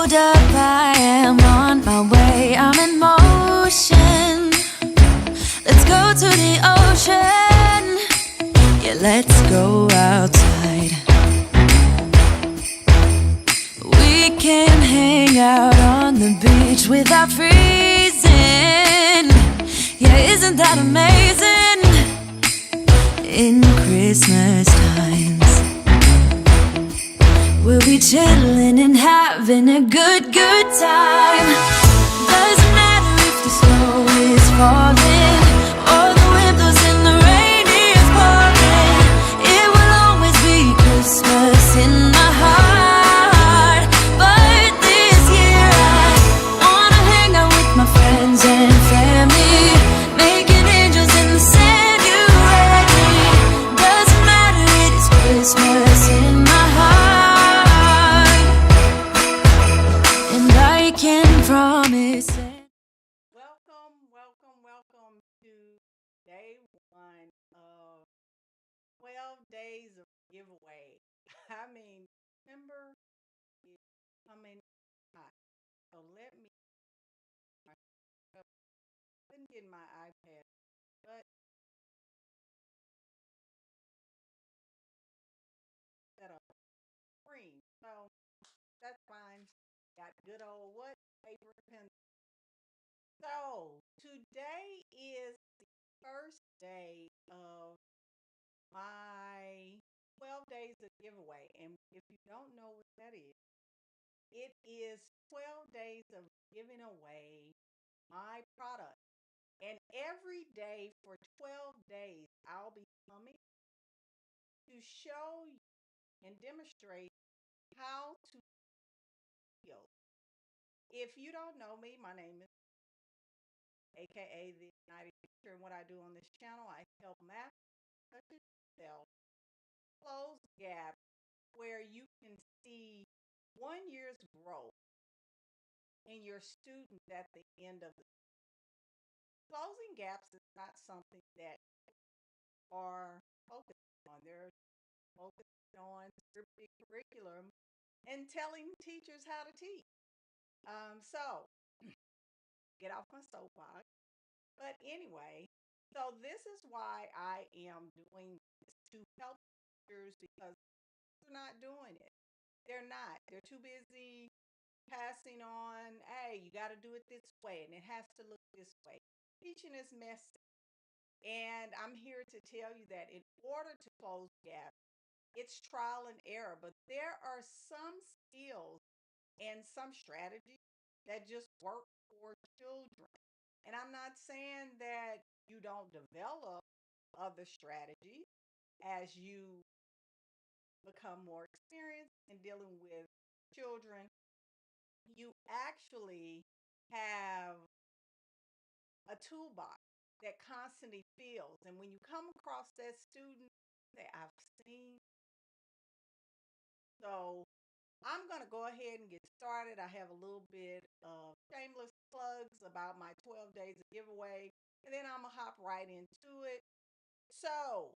Hold up, I am on my way, I'm in motion. Let's go to the ocean. Yeah, let's go outside. We can hang out on the beach without freezing. Yeah, isn't that amazing? In Christmas times, we'll be chilling and having a good time. Doesn't matter if the snow is falling or the wind blows and the rain is pouring. It will always be Christmas in my heart. But this year I wanna hang out with my friends and family, making angels in the sand. You ready? Doesn't matter, it is Christmas in my heart, and I can promise. Welcome to day one of 12 days of giveaway. I mean, December is coming hot. So let me, I couldn't get my iPad, but set up screen. So that's fine. Got good old what? Paper and pen. So today is the first day of my 12 days of giveaway. And if you don't know what that is, it is 12 days of giving away my product. And every day for 12 days, I'll be coming to show you and demonstrate how to heal. If you don't know me, my name is AKA the United Teacher. And what I do on this channel, I help math such as yourself close gaps where you can see 1 year's growth in your students at the end of the closing gaps is not something that are focused on. They're focused on scripted curriculum and telling teachers how to teach. So get off my soapbox. But anyway, so this is why I am doing this to help teachers because they're not doing it. They're not. They're too busy passing on, hey, you got to do it this way and it has to look this way. Teaching is messy. And I'm here to tell you that in order to close gaps, it's trial and error, but there are some skills and some strategies that just work for children. And I'm not saying that you don't develop other strategies as you become more experienced in dealing with children. You actually have a toolbox that constantly feels. And when you come across that student that I've seen, so I'm going to go ahead and get started. I have a little bit of shameless plugs about my 12 days of giveaway, and then I'm going to hop right into it. So,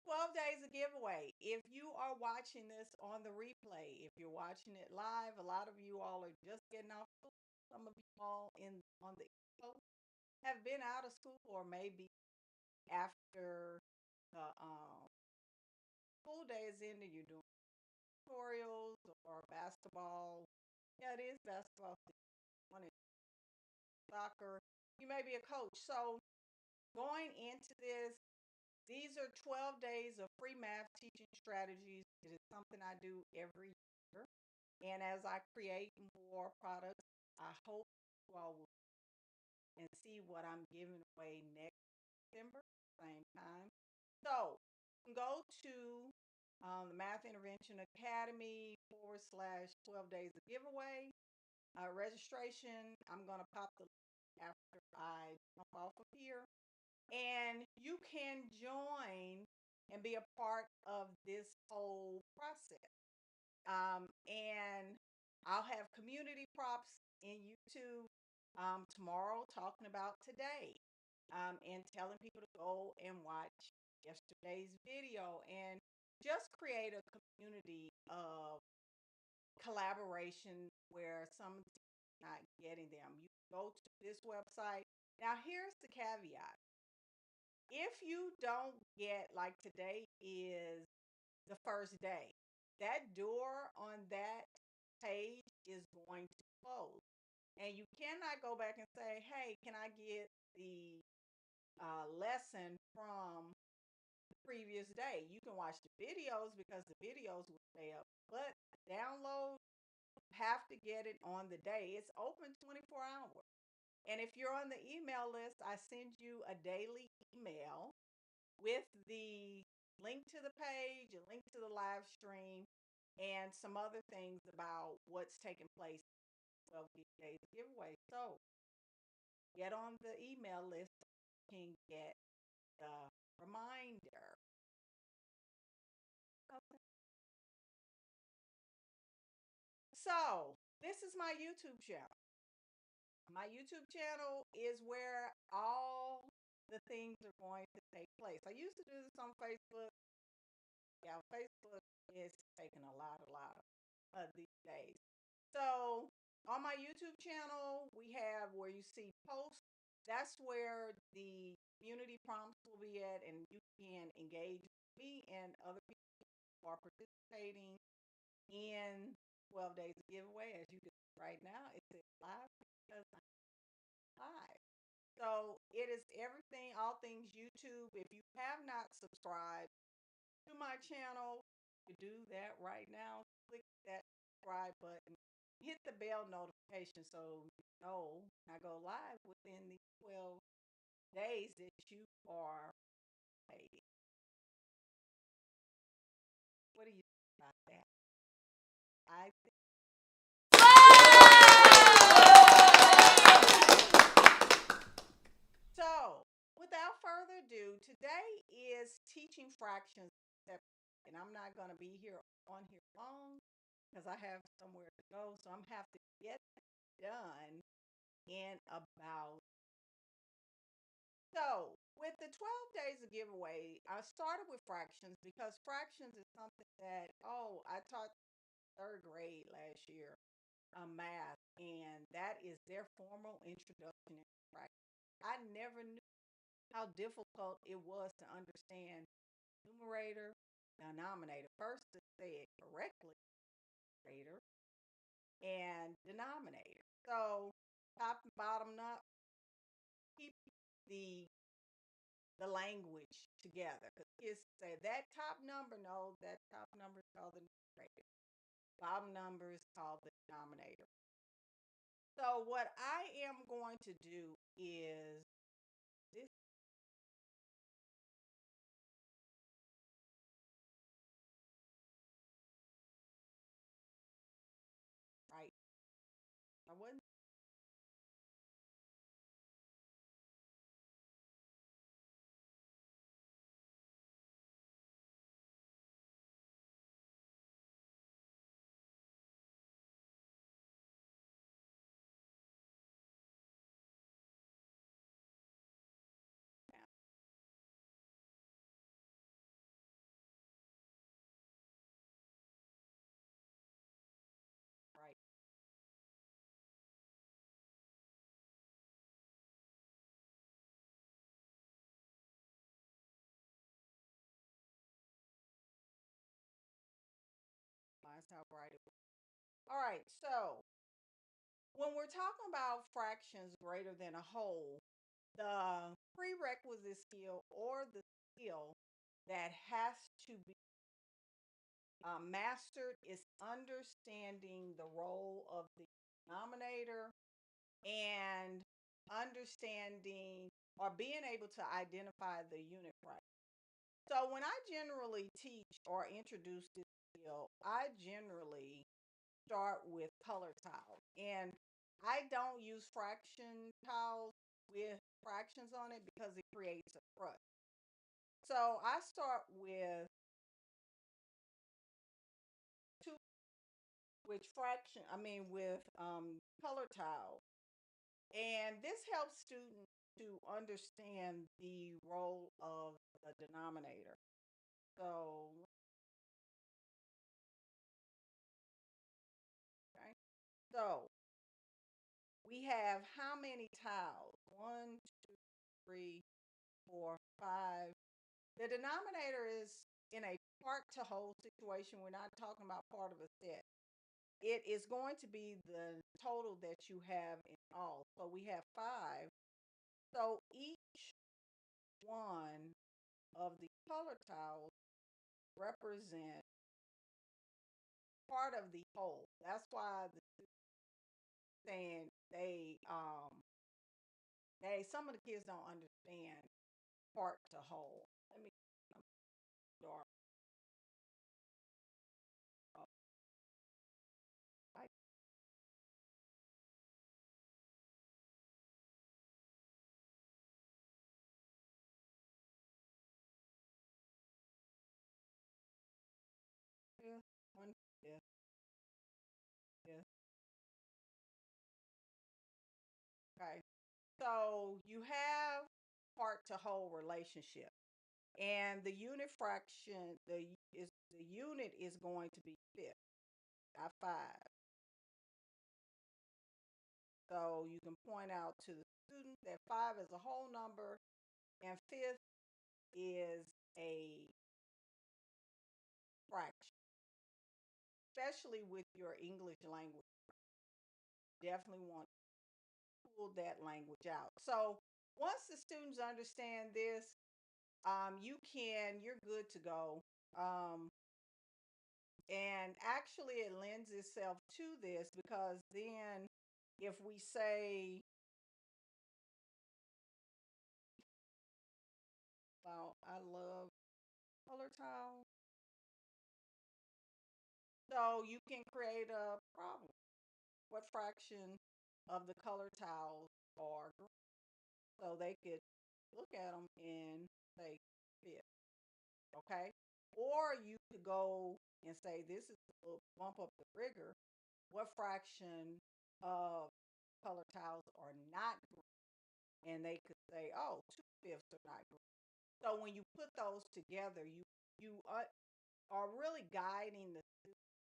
12 days of giveaway. If you are watching this on the replay, if you're watching it live, a lot of you all are just getting off school. Some of you all in on the East Coast have been out of school or maybe after the school day is ended, you're doing tutorials or basketball. Yeah, it is basketball. One is soccer. You may be a coach. So going into this, these are 12 days of free math teaching strategies. It is something I do every year. And as I create more products, I hope you all will and see what I'm giving away next December, same time. So go to the Math Intervention Academy /12 days of giveaway. Registration, I'm going to pop the link after I jump off of here. And you can join and be a part of this whole process. And I'll have community props in YouTube tomorrow talking about today and telling people to go and watch yesterday's video and just create a community of collaboration where some not getting them. You go to this website. Now, here's the caveat. If you don't get, like today is the first day, that door on that page is going to close. And you cannot go back and say, hey, can I get the lesson from the previous day? You can watch the videos because the videos will stay up. But download, have to get it on the day. It's open 24 hours. And if you're on the email list, I send you a daily email with the link to the page, a link to the live stream, and some other things about what's taking place 12 days giveaway. So get on the email list so you can get the reminder. Okay. So this is my YouTube channel. My YouTube channel is where all the things are going to take place. I used to do this on Facebook. Yeah, Facebook is taking a lot of these days. So on my YouTube channel, we have where you see posts. That's where the community prompts will be at, and you can engage with me and other people who are participating in 12 days of giveaway. As you can see right now, it's live because I'm live. So it is everything, all things YouTube. If you have not subscribed to my channel, you do that right now. Click that subscribe button. Hit the bell notification so you know when I go live within the 12 days that you are paid. What do you think about that? I think so. Without further ado, today is teaching fractions, and I'm not going to be here on here long because I have somewhere to go. So I'm have to get done in about. So with the 12 days of giveaway, I started with fractions because fractions is something that, I taught third grade last year, math, and that is their formal introduction to fractions. I never knew how difficult it was to understand numerator, denominator. First, to say it correctly, numerator and denominator. So top and bottom up, keep the the language together. Because kids say that top number, no, that top number is called the numerator. Bottom number is called the denominator. So what I am going to do is this, right? I wasn't down, right? That's how bright it was. All right. So when we're talking about fractions greater than a whole, the prerequisite skill or the skill that has to be mastered is understanding the role of the denominator and understanding or being able to identify the unit fraction. So when I generally teach or introduce this skill, I generally start with color tiles. And I don't use fraction tiles with fractions on it because it creates a crust. So I start with two, with color tile. And this helps students to understand the role of the denominator. So So we have how many tiles? 1, 2, 3, 4, 5. The denominator is in a part to whole situation. We're not talking about part of a set. It is going to be the total that you have in all. So we have 5. So each one of the color tiles represent part of the whole. That's why the saying some of the kids don't understand part to whole. Let me dark up. Like this, 1, this, this. Okay. So you have part to whole relationship. And the unit fraction, the unit is going to be fifth, not 5. So you can point out to the student that 5 is a whole number and fifth is a fraction, especially with your English language. Definitely want to pull that language out. So once the students understand this, you're good to go. And actually, it lends itself to this because then if we say, well, I love color tile, so you can create a problem. What fraction of the color tiles are green? So they could look at them and say fifth, okay? Or you could go and say, this is a little bump up the rigor. What fraction of color tiles are not green? And they could say, oh, 2/5 are not green. So when you put those together, you are really guiding the student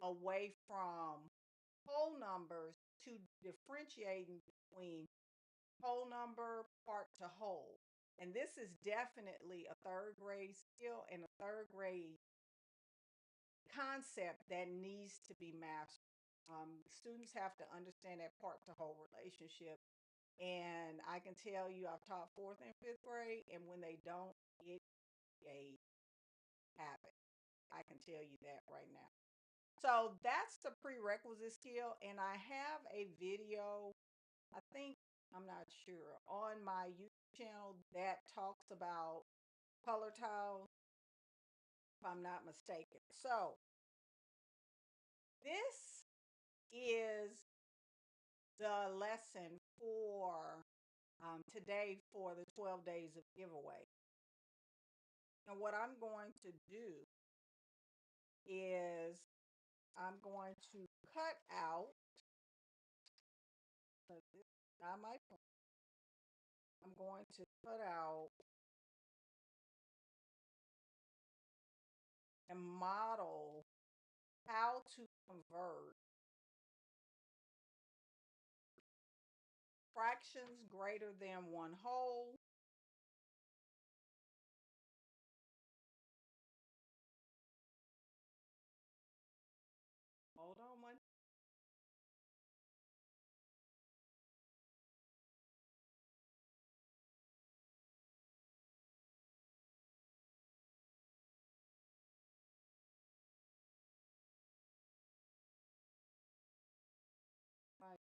away from whole numbers to differentiating between whole number, part to whole. And this is definitely a third grade skill and a third grade concept that needs to be mastered. Students have to understand that part to whole relationship. And I can tell you, I've taught fourth and fifth grade, and when they don't, it's a habit. I can tell you that right now. So that's the prerequisite skill. And I have a video, I think, I'm not sure, on my YouTube channel that talks about color tiles, if I'm not mistaken. So this is the lesson for today for the 12 days of giveaway. And what I'm going to do is I'm going to cut out, this is not my phone. I'm going to cut out and model how to convert fractions greater than one whole hold on one my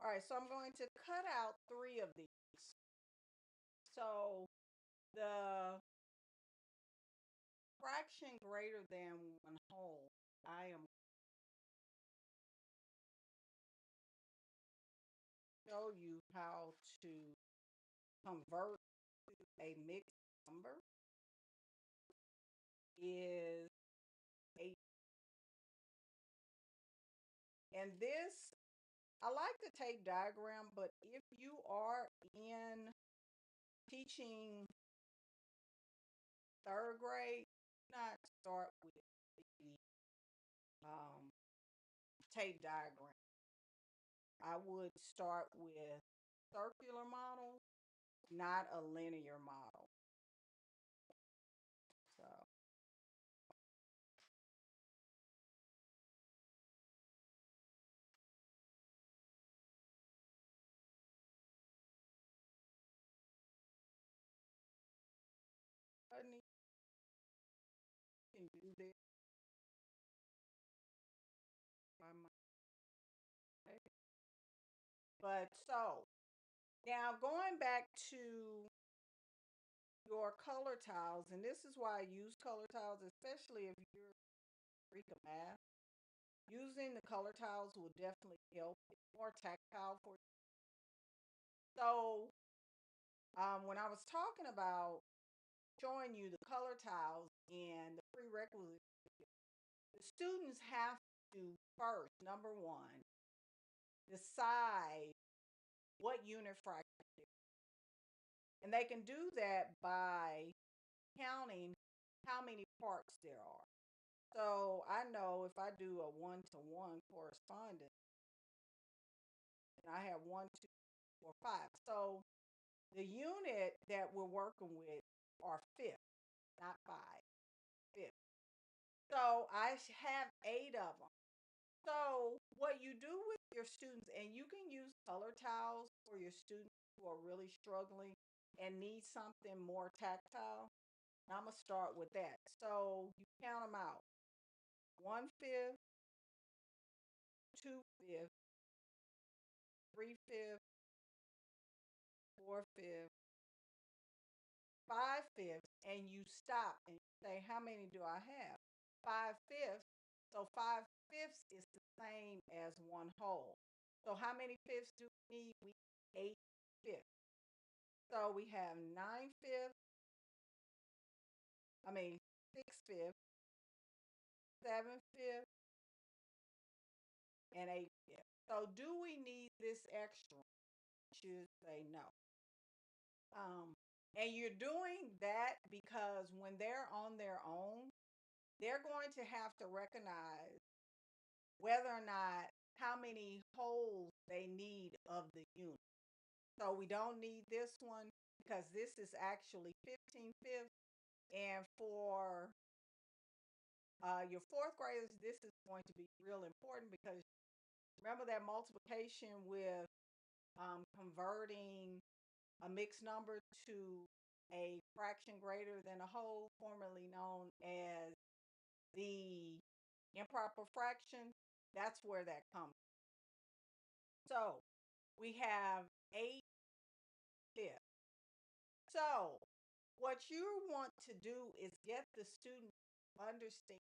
All right, so I'm going to cut out 3 of these. So the fraction greater than 1 whole, I am show you how to convert to a mixed number is 8. And this, I like the tape diagram, but if you are in teaching 3rd grade, do not start with the um, tape diagram. I would start with circular model, not a linear model. So I need can do this by my tape. But so now going back to your color tiles, and this is why I use color tiles, especially if you're weak at math. Using the color tiles will definitely help. It's more tactile for you. So when I was talking about showing you the color tiles and the prerequisites, the students have to first, number one, decide what unit fraction it is. And they can do that by counting how many parts there are. So I know if I do a 1-to-1 correspondence, and I have 1, 2, 4, 5. So the unit that we're working with are fifths, not 5, fifths. So I have 8 of them. So what you do with your students, and you can use color tiles for your students who are really struggling and need something more tactile. And I'm going to start with that. So you count them out. 1/5, 2/5, 3/5, 4/5, 5/5, and you stop and you say, how many do I have? 5/5. So 5/5 is the same as 1 whole. So how many fifths do we need? We need 8/5. So we have 9/5, 6/5, 7/5, and 8/5. So do we need this extra? Should say no. And you're doing that because when they're on their own, they're going to have to recognize whether or not how many holes they need of the unit. So we don't need this one because this is actually 15/5. And for your 4th graders, this is going to be real important because remember that multiplication with converting a mixed number to a fraction greater than a whole, formerly known as the improper fraction. That's where that comes. So we have 8/5. So what you want to do is get the student to understand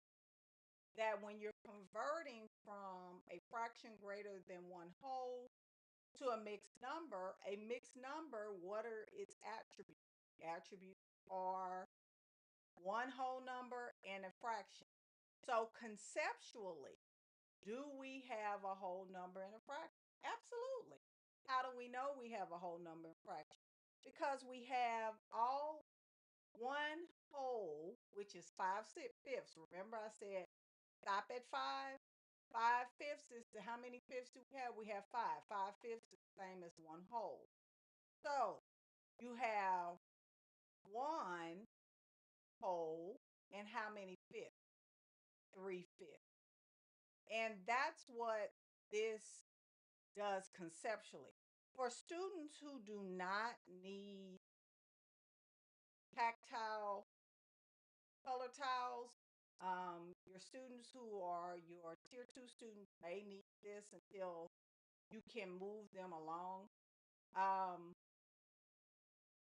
that when you're converting from a fraction greater than 1 whole to a mixed number, what are its attributes? Attributes are 1 whole number and a fraction. So conceptually, do we have a whole number and a fraction? Absolutely. How do we know we have a whole number and fraction? Because we have all 1 whole, which is 5/5. Remember I said stop at 5? 5/5 is how many fifths do we have? We have 5. 5/5 is the same as 1 whole. So you have 1 whole and how many fifths? 3/5. And that's what this does conceptually. For students who do not need tactile color tiles, your students who are your tier 2 students may need this until you can move them along. Um,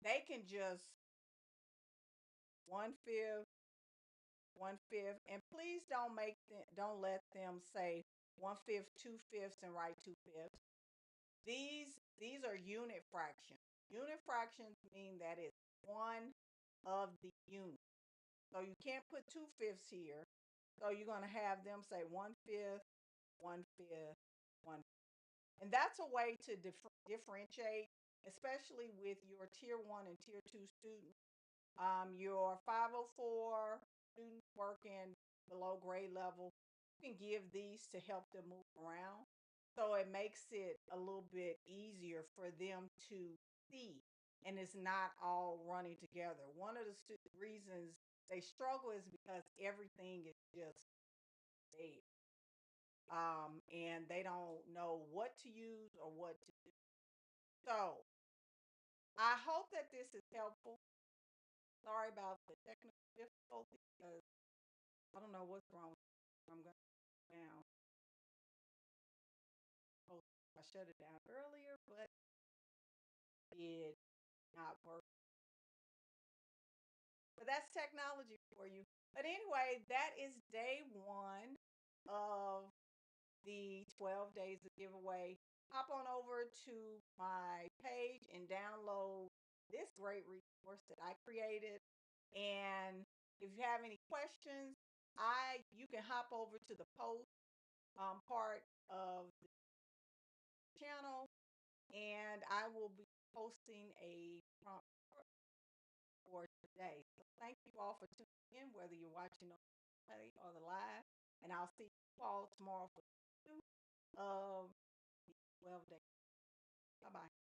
they can just 1/5, 1/5, and please don't let them say 1/5, 2/5, and write 2/5. These are unit fractions. Unit fractions mean that it's one of the units. So you can't put 2/5 here. So you're going to have them say 1/5, 1/5, 1. And that's a way to differentiate, especially with your tier 1 and tier 2 students. Your 504 students working below grade level, you can give these to help them move around. So it makes it a little bit easier for them to see, and it's not all running together. One of the reasons they struggle is because everything is just there. And they don't know what to use or what to do. So I hope that this is helpful. Sorry about the technical difficulty because I don't know what's wrong with it. I'm going to down. Oh, I shut it down earlier, but it did not work. But that's technology for you. But anyway, that is day 1 of the 12 days of giveaway. Hop on over to my page and download this great resource that I created. And if you have any questions, you can hop over to the post part of the channel, and I will be posting a prompt for today. So thank you all for tuning in, whether you're watching on the replay or the live, and I'll see you all tomorrow for 2 of the 12 days. Bye bye.